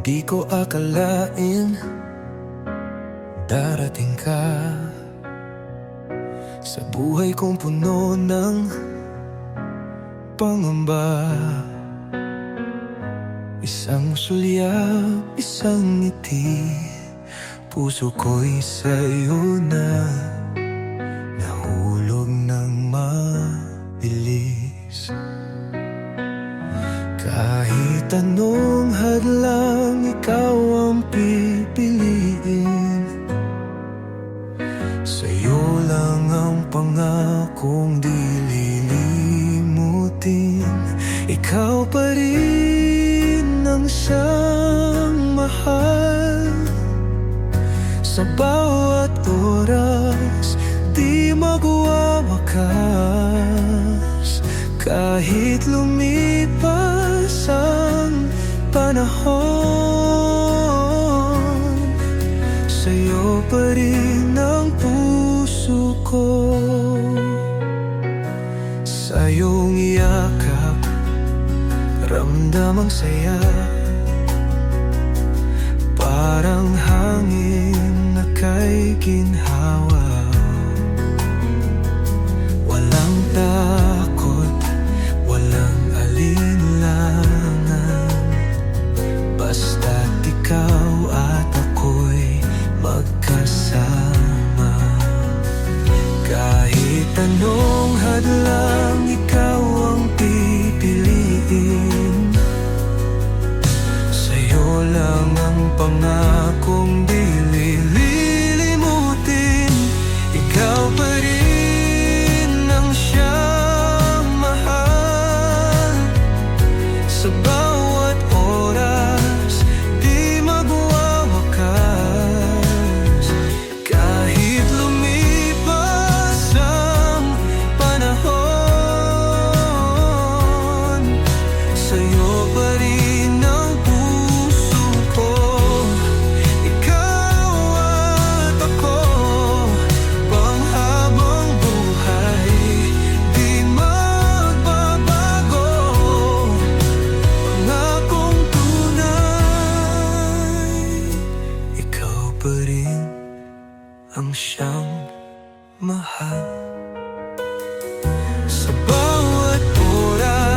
Di ko akalain darating ka sa buhay kong puno ng pangamba. Isang sulyap, isang ngiti, puso ko'y sa'yo na nahulog ng mabilis. Kahit anong hadlang, ikaw ang pipiliin. Sa'yo lang ang pangakong di lilimutin. Ikaw pa rin ang siyang mahal. Sa bawat oras, di magwawakas. Kahit lumipas ang panahon, sa'yo pa rin ang puso ko. Sa iyong yakap, ramdam ang saya. Parang hangin na kay ginhawa. Walang takot, walang alinlangan, basta't ikaw at ako'y magkasama. Kahit anong hadlang, ikaw ang pipiliin. Sa'yo lang ang pangakong di lilimutin. Ikaw pa rin ang siyang mahal. Sa bawat oras, di magwawakas. Kahit lumipas ang panahon, sa'yo pa rin ang puso ko. Ikaw at ako, panghabang buhay, di magbabago. Pangakong tunay, ikaw pa rin ang siyang